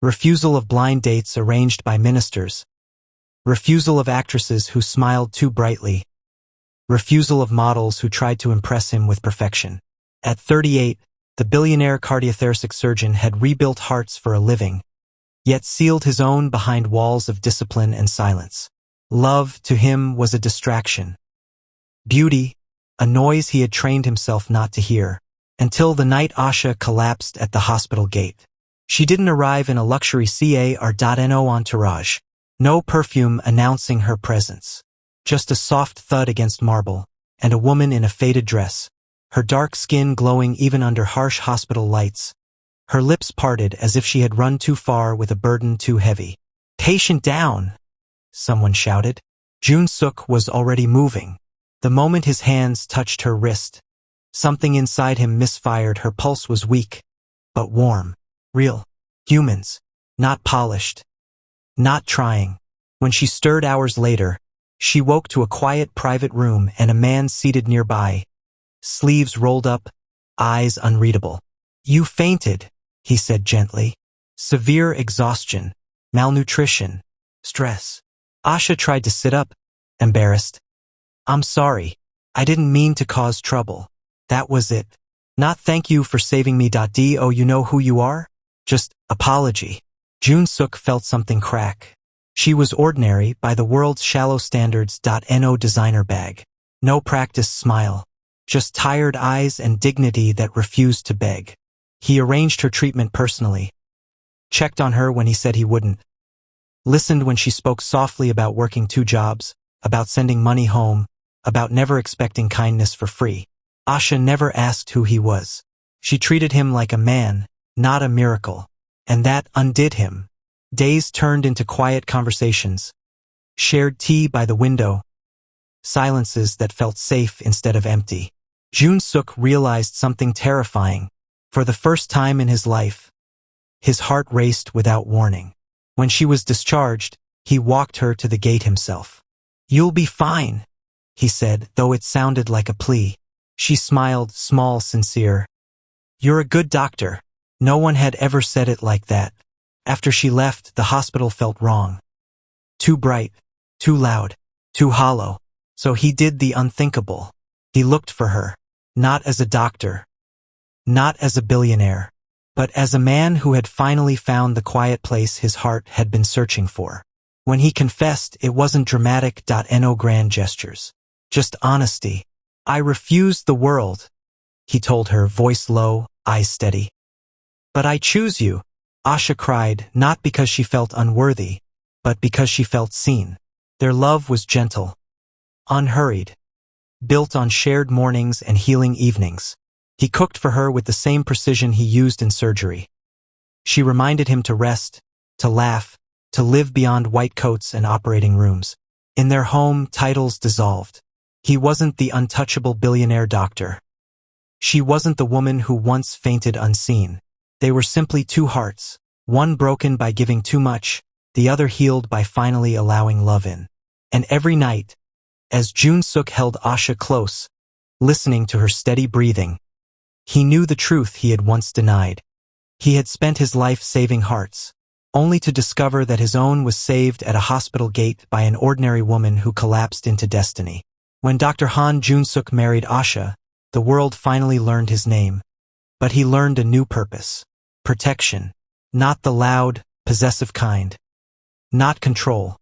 refusal of blind dates arranged by ministers, refusal of actresses who smiled too brightly, refusal of models who tried to impress him with perfection. At 38, the billionaire cardiothoracic surgeon had rebuilt hearts for a living, yet sealed his own behind walls of discipline and silence. Love, to him, was a distraction. Beauty, a noise he had trained himself not to hear, until the night Asha collapsed at the hospital gate. She didn't arrive in a luxury car.no entourage. No perfume announcing her presence. Just a soft thud against marble, and a woman in a faded dress, her dark skin glowing even under harsh hospital lights, her lips parted as if she had run too far with a burden too heavy. "Patient down!" someone shouted. Jun-suk was already moving. The moment his hands touched her wrist, something inside him misfired. Her pulse was weak, but warm. Real. Humans. Not polished. Not trying. When she stirred hours later, she woke to a quiet private room and a man seated nearby, sleeves rolled up, eyes unreadable. "You fainted," he said gently. "Severe exhaustion, malnutrition, stress." Asha tried to sit up, embarrassed. "I'm sorry. I didn't mean to cause trouble. That was it. Not thank you for saving me. Do you know who you are? Just apology." Jun-suk felt something crack. She was ordinary by the world's shallow standards. No designer bag. No practiced smile. Just tired eyes and dignity that refused to beg. He arranged her treatment personally. Checked on her when he said he wouldn't. Listened when she spoke softly about working 2 jobs, about sending money home, about never expecting kindness for free. Asha never asked who he was. She treated him like a man, not a miracle. And that undid him. Days turned into quiet conversations. Shared tea by the window. Silences that felt safe instead of empty. Jun-suk realized something terrifying. For the first time in his life, his heart raced without warning. When she was discharged, he walked her to the gate himself. "You'll be fine," he said, though it sounded like a plea. She smiled, small, sincere. "You're a good doctor." No one had ever said it like that. After she left, the hospital felt wrong. Too bright, too loud, too hollow. So he did the unthinkable. He looked for her, not as a doctor, not as a billionaire, but as a man who had finally found the quiet place his heart had been searching for. When he confessed, it wasn't dramatic. No grand gestures. Just honesty. "I refused the world," he told her, voice low, eyes steady. "But I choose you," Asha cried, not because she felt unworthy, but because she felt seen. Their love was gentle, unhurried, built on shared mornings and healing evenings. He cooked for her with the same precision he used in surgery. She reminded him to rest, to laugh, to live beyond white coats and operating rooms. In their home, titles dissolved. He wasn't the untouchable billionaire doctor. She wasn't the woman who once fainted unseen. They were simply 2 hearts, one broken by giving too much, the other healed by finally allowing love in. And every night, as Jun-suk held Asha close, listening to her steady breathing, he knew the truth he had once denied. He had spent his life saving hearts, only to discover that his own was saved at a hospital gate by an ordinary woman who collapsed into destiny. When Dr. Han Jun-suk married Asha, the world finally learned his name. But he learned a new purpose. Protection. Not the loud, possessive kind. Not control.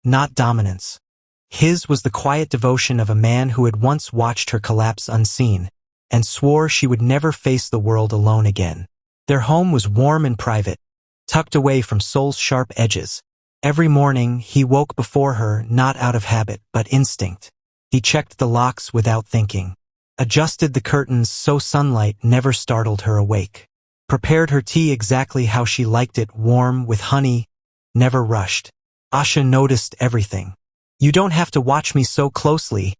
Not dominance. His was the quiet devotion of a man who had once watched her collapse unseen, and swore she would never face the world alone again. Their home was warm and private, tucked away from soul's sharp edges. Every morning, he woke before her, not out of habit, but instinct. He checked the locks without thinking, adjusted the curtains so sunlight never startled her awake, prepared her tea exactly how she liked it, warm with honey, never rushed. Asha noticed everything. "You don't have to watch me so closely,"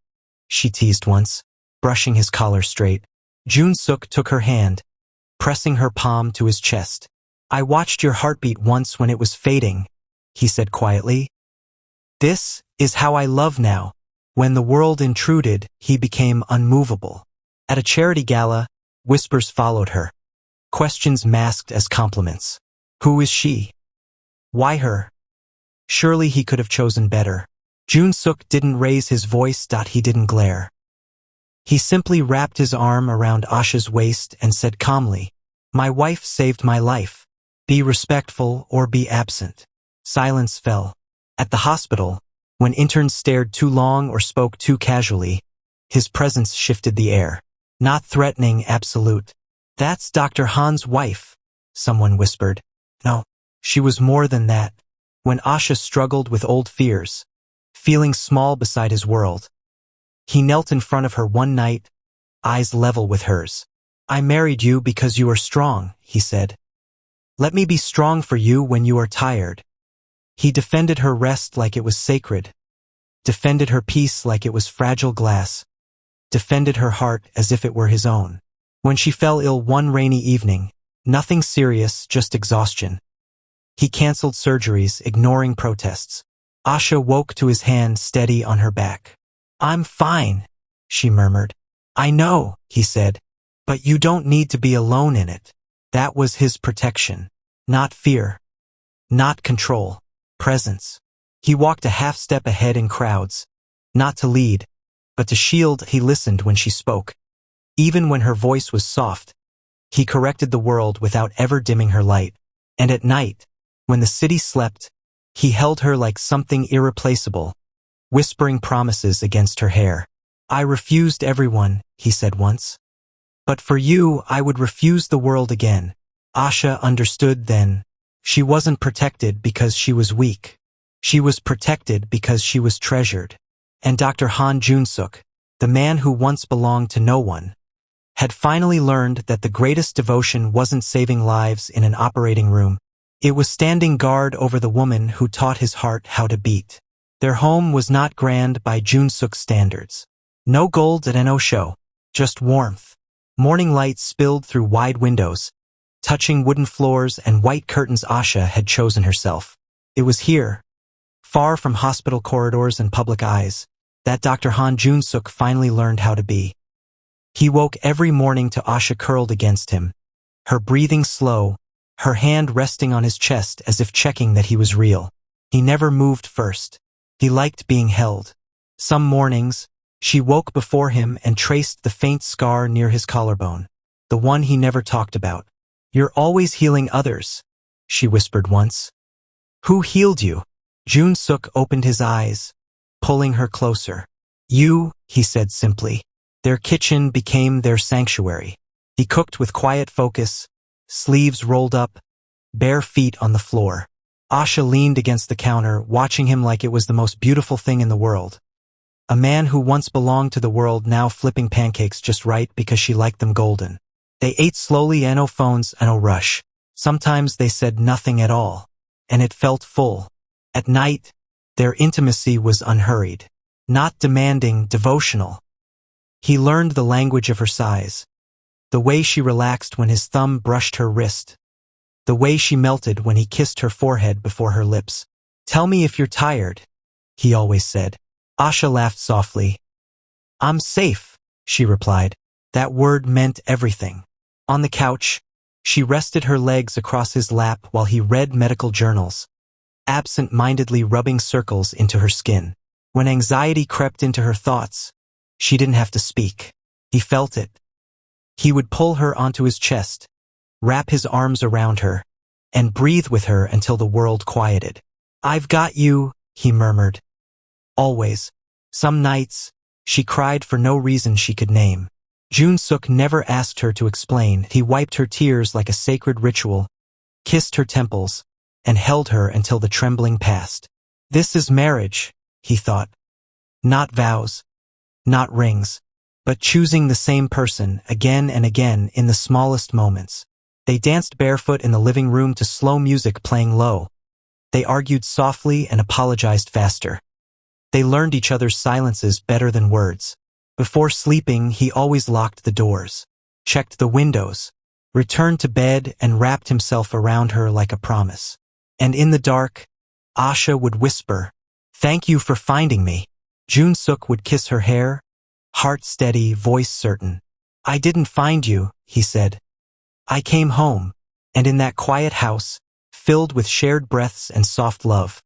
she teased once, brushing his collar straight. Jun-suk took her hand, pressing her palm to his chest. "I watched your heartbeat once when it was fading," he said quietly. "This is how I love now." When the world intruded, he became unmovable. At a charity gala, whispers followed her. Questions masked as compliments. Who is she? Why her? Surely he could have chosen better. Jun-suk didn't raise his voice. He didn't glare. He simply wrapped his arm around Asha's waist and said calmly, "My wife saved my life. Be respectful or be absent." Silence fell. At the hospital, when interns stared too long or spoke too casually, his presence shifted the air. Not threatening, absolute. "That's Dr. Han's wife," someone whispered. No, she was more than that. When Asha struggled with old fears, feeling small beside his world, he knelt in front of her one night, eyes level with hers. "I married you because you are strong," he said. "Let me be strong for you when you are tired." He defended her rest like it was sacred, defended her peace like it was fragile glass, defended her heart as if it were his own. When she fell ill one rainy evening, nothing serious, just exhaustion, he canceled surgeries, ignoring protests. Asha woke to his hand steady on her back. "I'm fine," she murmured. "I know," he said, "but you don't need to be alone in it." That was his protection. Not fear. Not control. Presence. He walked a half step ahead in crowds. Not to lead, but to shield. He listened when she spoke. Even when her voice was soft, he corrected the world without ever dimming her light. And at night, when the city slept, he held her like something irreplaceable, whispering promises against her hair. "I refused everyone," he said once. "But for you, I would refuse the world again." Asha understood then. She wasn't protected because she was weak. She was protected because she was treasured. And Dr. Han Jun-suk, the man who once belonged to no one, had finally learned that the greatest devotion wasn't saving lives in an operating room. It was standing guard over the woman who taught his heart how to beat. Their home was not grand by Jun-suk's standards. No gold and no show, just warmth. Morning light spilled through wide windows, touching wooden floors and white curtains. Asha had chosen herself. It was here, far from hospital corridors and public eyes, that Dr. Han Jun-suk finally learned how to be. He woke every morning to Asha curled against him, her breathing slow, her hand resting on his chest as if checking that he was real. He never moved first. He liked being held. Some mornings, she woke before him and traced the faint scar near his collarbone, the one he never talked about. "You're always healing others," she whispered once. "Who healed you?" Jun-suk opened his eyes, pulling her closer. "You," he said simply. Their kitchen became their sanctuary. He cooked with quiet focus, sleeves rolled up, bare feet on the floor. Asha leaned against the counter, watching him like it was the most beautiful thing in the world. A man who once belonged to the world now flipping pancakes just right because she liked them golden. They ate slowly, no phones, no rush. Sometimes they said nothing at all, and it felt full. At night, their intimacy was unhurried, not demanding, devotional. He learned the language of her sighs, the way she relaxed when his thumb brushed her wrist, the way she melted when he kissed her forehead before her lips. "Tell me if you're tired," he always said. Asha laughed softly. "I'm safe," she replied. That word meant everything. On the couch, she rested her legs across his lap while he read medical journals, absent-mindedly rubbing circles into her skin. When anxiety crept into her thoughts, she didn't have to speak. He felt it. He would pull her onto his chest, wrap his arms around her, and breathe with her until the world quieted. "I've got you," he murmured. Always. Some nights, she cried for no reason she could name. Jun-suk never asked her to explain. He wiped her tears like a sacred ritual, kissed her temples, and held her until the trembling passed. This is marriage, he thought. Not vows, not rings, but choosing the same person again and again in the smallest moments. They danced barefoot in the living room to slow music playing low. They argued softly and apologized faster. They learned each other's silences better than words. Before sleeping, he always locked the doors, checked the windows, returned to bed and wrapped himself around her like a promise. And in the dark, Asha would whisper, "Thank you for finding me." Jun-suk would kiss her hair, heart steady, voice certain. "I didn't find you," he said. "I came home." And in that quiet house, filled with shared breaths and soft love.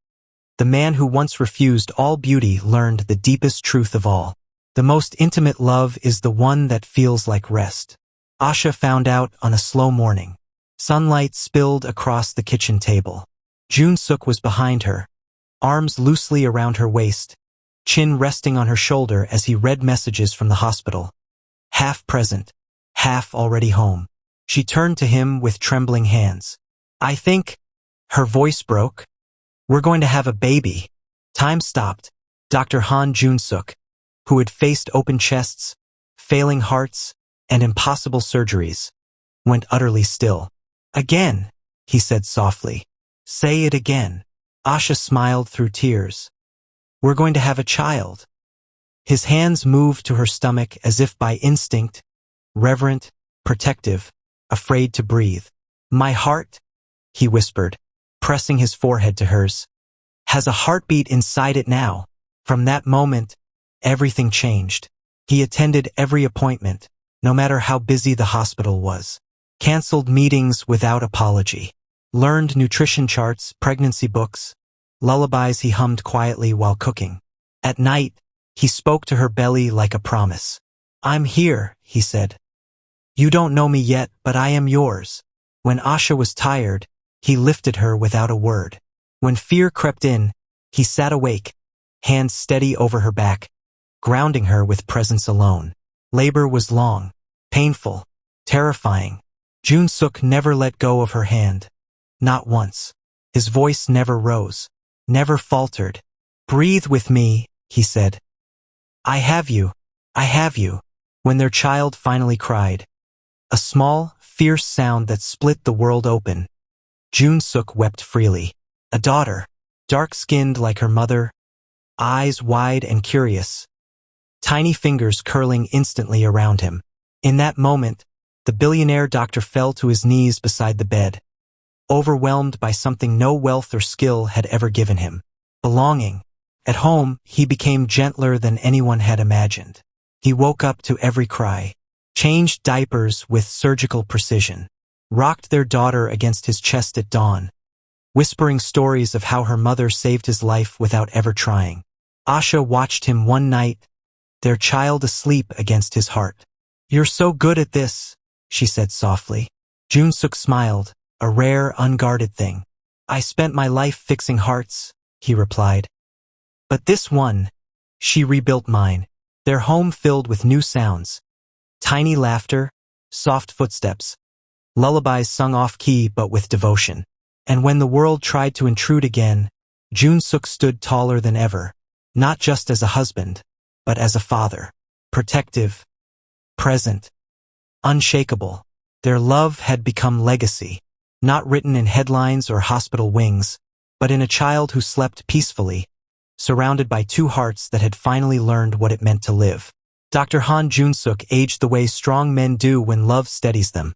The man who once refused all beauty learned the deepest truth of all. The most intimate love is the one that feels like rest. Asha found out on a slow morning. Sunlight spilled across the kitchen table. Jun-suk was behind her, arms loosely around her waist, chin resting on her shoulder as he read messages from the hospital. Half present, half already home. She turned to him with trembling hands. "I think," her voice broke, "we're going to have a baby." Time stopped. Dr. Han Jun-suk, who had faced open chests, failing hearts, and impossible surgeries, went utterly still. "Again," he said softly. "Say it again." Asha smiled through tears. "We're going to have a child." His hands moved to her stomach as if by instinct, reverent, protective, afraid to breathe. "My heart," he whispered, pressing his forehead to hers, "has a heartbeat inside it now." From that moment, everything changed. He attended every appointment, no matter how busy the hospital was. Cancelled meetings without apology. Learned nutrition charts, pregnancy books, lullabies he hummed quietly while cooking. At night, he spoke to her belly like a promise. "I'm here," he said. "You don't know me yet, but I am yours." When Asha was tired, he lifted her without a word. When fear crept in, he sat awake, hands steady over her back, grounding her with presence alone. Labor was long, painful, terrifying. Jun-suk never let go of her hand. Not once. His voice never rose, never faltered. "Breathe with me," he said. "I have you. I have you." When their child finally cried, a small, fierce sound that split the world open, Jun-suk wept freely. A daughter, dark-skinned like her mother, eyes wide and curious, tiny fingers curling instantly around him. In that moment, the billionaire doctor fell to his knees beside the bed, overwhelmed by something no wealth or skill had ever given him. Belonging. At home, he became gentler than anyone had imagined. He woke up to every cry, changed diapers with surgical precision, rocked their daughter against his chest at dawn, whispering stories of how her mother saved his life without ever trying. Asha watched him one night, their child asleep against his heart. "You're so good at this," she said softly. Jun-suk smiled, a rare, unguarded thing. "I spent my life fixing hearts," he replied. "But this one," she rebuilt mine, their home filled with new sounds. Tiny laughter, soft footsteps, lullabies sung off-key but with devotion. And when the world tried to intrude again, Jun-suk stood taller than ever, not just as a husband, but as a father. Protective, present, unshakable. Their love had become legacy, not written in headlines or hospital wings, but in a child who slept peacefully, surrounded by two hearts that had finally learned what it meant to live. Dr. Han Jun-suk aged the way strong men do when love steadies them.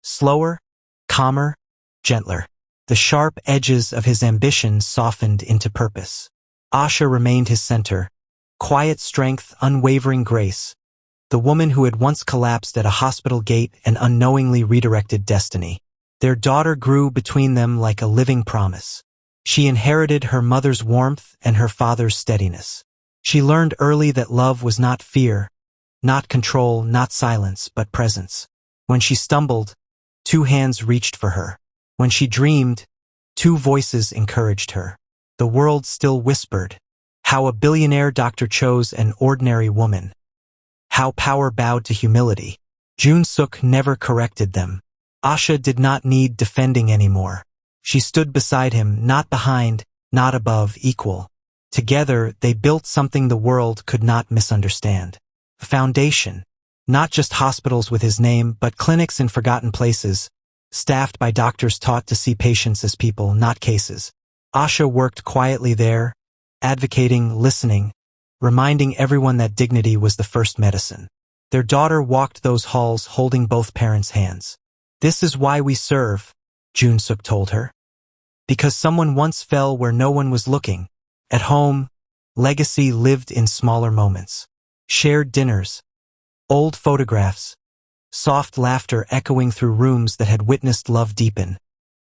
Slower, calmer, gentler. The sharp edges of his ambition softened into purpose. Asha remained his center, quiet strength, unwavering grace. The woman who had once collapsed at a hospital gate and unknowingly redirected destiny. Their daughter grew between them like a living promise. She inherited her mother's warmth and her father's steadiness. She learned early that love was not fear, not control, not silence, but presence. When she stumbled, two hands reached for her. When she dreamed, two voices encouraged her. The world still whispered how a billionaire doctor chose an ordinary woman, how power bowed to humility. Jun-suk never corrected them. Asha did not need defending anymore. She stood beside him, not behind, not above, equal. Together, they built something the world could not misunderstand. A foundation. Not just hospitals with his name, but clinics in forgotten places, staffed by doctors taught to see patients as people, not cases. Asha worked quietly there, advocating, listening, reminding everyone that dignity was the first medicine. Their daughter walked those halls holding both parents' hands. "This is why we serve," Jun-suk told her. "Because someone once fell where no one was looking." At home, legacy lived in smaller moments. Shared dinners, old photographs, soft laughter echoing through rooms that had witnessed love deepen,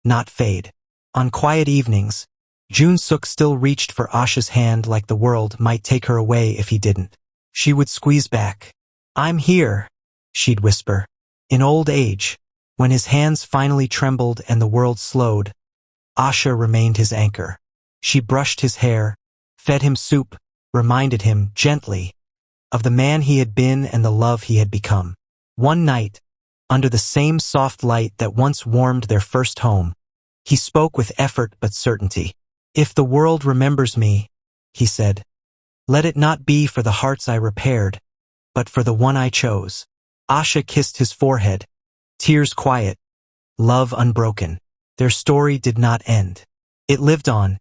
not fade. On quiet evenings, Jun-suk still reached for Asha's hand like the world might take her away if he didn't. She would squeeze back. "I'm here," she'd whisper. In old age, when his hands finally trembled and the world slowed, Asha remained his anchor. She brushed his hair, fed him soup, reminded him, gently, of the man he had been and the love he had become. One night, under the same soft light that once warmed their first home, he spoke with effort but certainty. "If the world remembers me," he said, "let it not be for the hearts I repaired, but for the one I chose." Asha kissed his forehead, tears quiet, love unbroken. Their story did not end. It lived on.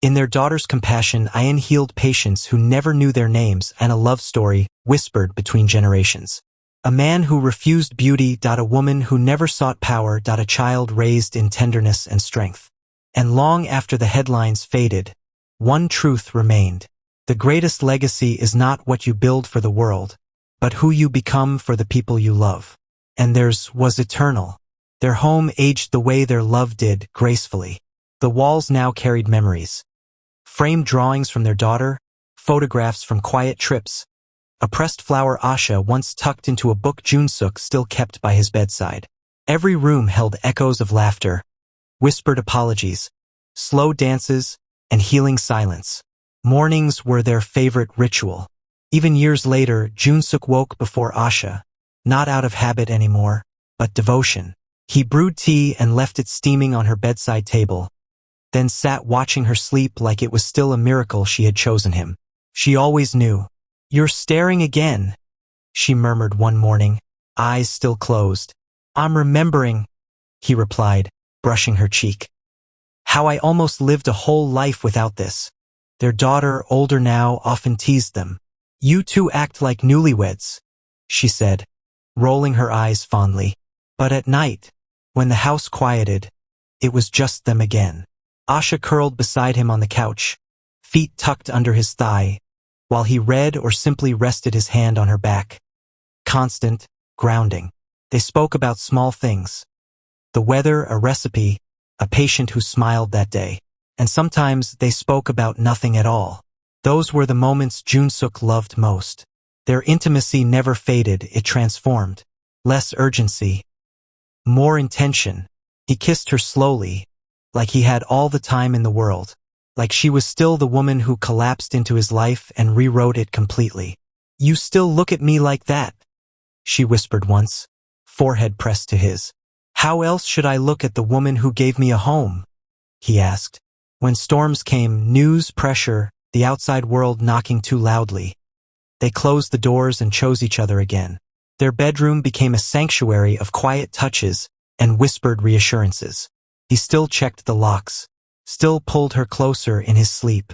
In their daughter's compassion, Ayan healed patients who never knew their names, and a love story whispered between generations. A man who refused beauty, a woman who never sought power, a child raised in tenderness and strength. And long after the headlines faded, one truth remained. The greatest legacy is not what you build for the world, but who you become for the people you love. And theirs was eternal. Their home aged the way their love did, gracefully. The walls now carried memories. Framed drawings from their daughter, photographs from quiet trips. A pressed flower Asha once tucked into a book Jun-suk still kept by his bedside. Every room held echoes of laughter, whispered apologies, slow dances, and healing silence. Mornings were their favorite ritual. Even years later, Jun-suk woke before Asha, not out of habit anymore, but devotion. He brewed tea and left it steaming on her bedside table, then sat watching her sleep like it was still a miracle she had chosen him. She always knew. "You're staring again," she murmured one morning, eyes still closed. "I'm remembering," he replied, brushing her cheek. "How I almost lived a whole life without this." Their daughter, older now, often teased them. "You two act like newlyweds," she said, rolling her eyes fondly. But at night, when the house quieted, it was just them again. Asha curled beside him on the couch, feet tucked under his thigh, while he read or simply rested his hand on her back. Constant, grounding. They spoke about small things. The weather, a recipe, a patient who smiled that day. And sometimes they spoke about nothing at all. Those were the moments Jun-suk loved most. Their intimacy never faded, it transformed. Less urgency, more intention. He kissed her slowly, like he had all the time in the world, like she was still the woman who collapsed into his life and rewrote it completely. "You still look at me like that," she whispered once, forehead pressed to his. "How else should I look at the woman who gave me a home?" he asked. When storms came, news, pressure, the outside world knocking too loudly, they closed the doors and chose each other again. Their bedroom became a sanctuary of quiet touches and whispered reassurances. He still checked the locks, still pulled her closer in his sleep,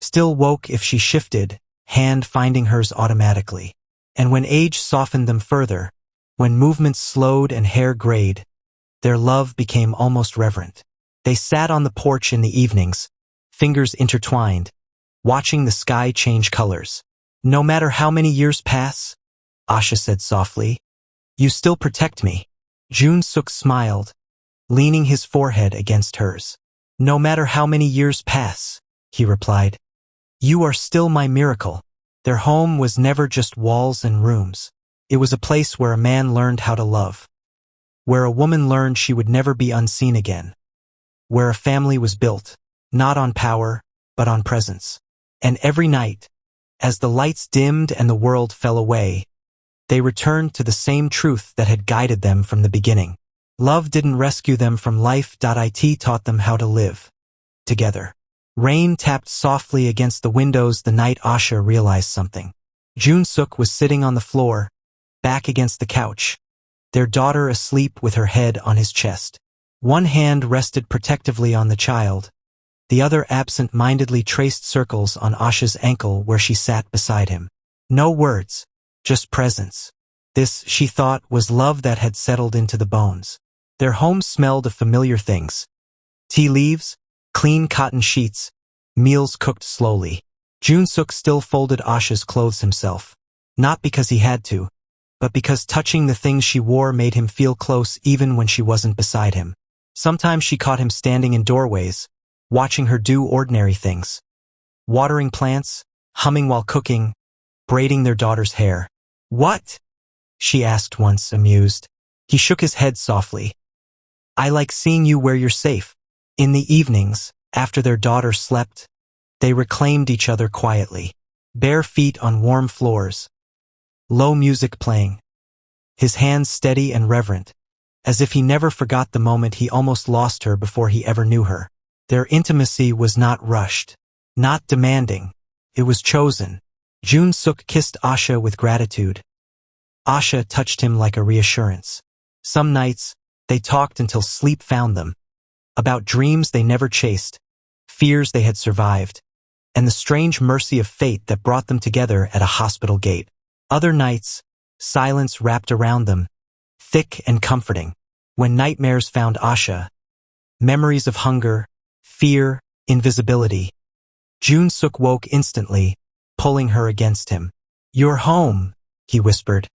still woke if she shifted, hand finding hers automatically. And when age softened them further, when movements slowed and hair grayed, their love became almost reverent. They sat on the porch in the evenings, fingers intertwined, watching the sky change colors. "No matter how many years pass," Asha said softly, "you still protect me." Jun-suk smiled, leaning his forehead against hers. "No matter how many years pass," he replied, "you are still my miracle." Their home was never just walls and rooms. It was a place where a man learned how to love, where a woman learned she would never be unseen again, where a family was built, not on power, but on presence. And every night, as the lights dimmed and the world fell away, they returned to the same truth that had guided them from the beginning. Love didn't rescue them from life. It taught them how to live together. Rain tapped softly against the windows the night Asha realized something. Jun-suk was sitting on the floor, back against the couch, their daughter asleep with her head on his chest. One hand rested protectively on the child, the other absent-mindedly traced circles on Asha's ankle where she sat beside him. No words, just presence. This, she thought, was love that had settled into the bones. Their home smelled of familiar things. Tea leaves, clean cotton sheets, meals cooked slowly. Jun-suk still folded Asha's clothes himself, not because he had to, but because touching the things she wore made him feel close even when she wasn't beside him. Sometimes she caught him standing in doorways, watching her do ordinary things. Watering plants, humming while cooking, braiding their daughter's hair. "What?" she asked once, amused. He shook his head softly. "I like seeing you where you're safe." In the evenings, after their daughter slept, they reclaimed each other quietly. Bare feet on warm floors. Low music playing. His hands steady and reverent, as if he never forgot the moment he almost lost her before he ever knew her. Their intimacy was not rushed, not demanding. It was chosen. Jun Suk kissed Asha with gratitude. Asha touched him like a reassurance. Some nights, they talked until sleep found them. About dreams they never chased, fears they had survived, and the strange mercy of fate that brought them together at a hospital gate. Other nights, silence wrapped around them, thick and comforting. When nightmares found Asha, memories of hunger, fear, invisibility. Jun Suk woke instantly, pulling her against him. "You're home," he whispered.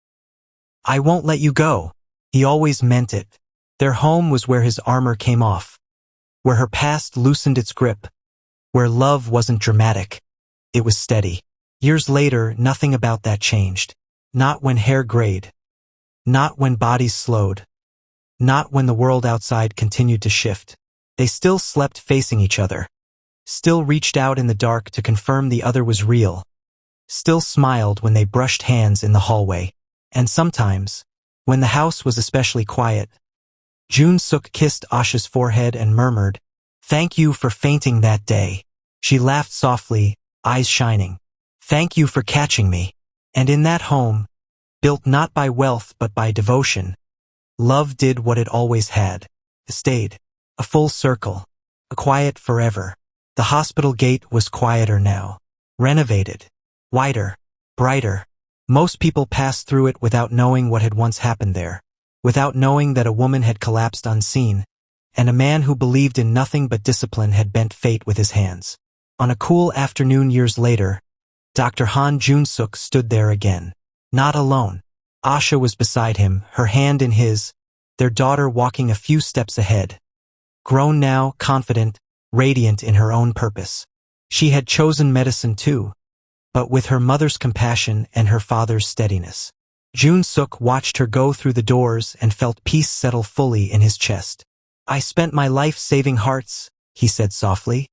"I won't let you go." He always meant it. Their home was where his armor came off, where her past loosened its grip, where love wasn't dramatic. It was steady. Years later, nothing about that changed. Not when hair grayed. Not when bodies slowed. Not when the world outside continued to shift. They still slept facing each other. Still reached out in the dark to confirm the other was real. Still smiled when they brushed hands in the hallway. And sometimes, when the house was especially quiet, Jun Suk kissed Asha's forehead and murmured, "Thank you for fainting that day." She laughed softly, eyes shining. "Thank you for catching me." And in that home, built not by wealth but by devotion, love did what it always had. It stayed. A full circle. A quiet forever. The hospital gate was quieter now. Renovated. Wider. Brighter. Most people passed through it without knowing what had once happened there. Without knowing that a woman had collapsed unseen, and a man who believed in nothing but discipline had bent fate with his hands. On a cool afternoon years later, Dr. Han Jun Suk stood there again. Not alone. Asha was beside him, her hand in his, their daughter walking a few steps ahead. Grown now, confident, radiant in her own purpose. She had chosen medicine too, but with her mother's compassion and her father's steadiness. Jun Suk watched her go through the doors and felt peace settle fully in his chest. "I spent my life saving hearts," he said softly.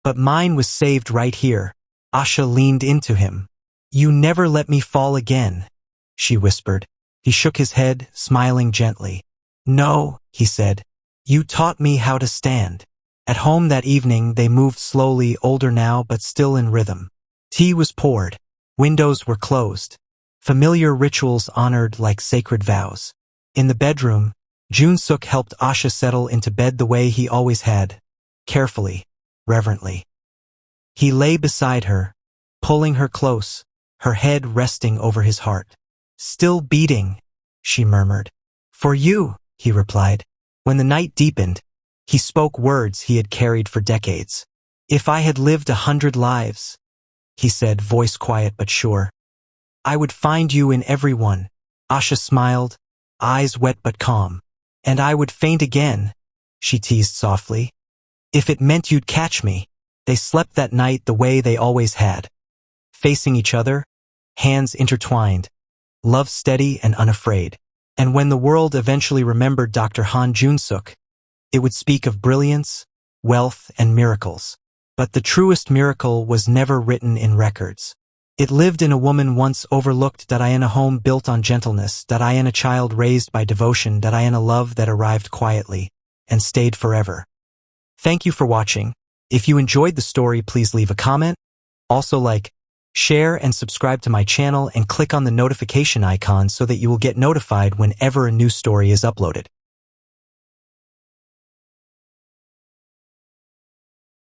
"But mine was saved right here." Asha leaned into him. "You never let me fall again," she whispered. He shook his head, smiling gently. "No," he said. "You taught me how to stand." At home that evening they moved slowly, older now but still in rhythm. Tea was poured. Windows were closed. Familiar rituals honored like sacred vows. In the bedroom, Jun Suk helped Asha settle into bed the way he always had, carefully, reverently. He lay beside her, pulling her close, her head resting over his heart. "Still beating," she murmured. "For you," he replied. When the night deepened, he spoke words he had carried for decades. "If I had lived 100 lives," he said, voice quiet but sure, "I would find you in every one." Asha smiled, eyes wet but calm. "And I would faint again," she teased softly, "if it meant you'd catch me." They slept that night the way they always had. Facing each other, hands intertwined, love steady and unafraid. And when the world eventually remembered Dr. Han Jun Suk, it would speak of brilliance, wealth, and miracles. But the truest miracle was never written in records. It lived in a woman once overlooked, that I in a home built on gentleness, that I in a child raised by devotion, that I in a love that arrived quietly and stayed forever. Thank you for watching. If you enjoyed the story, please leave a comment. Also like, share, and subscribe to my channel and click on the notification icon so that you will get notified whenever a new story is uploaded.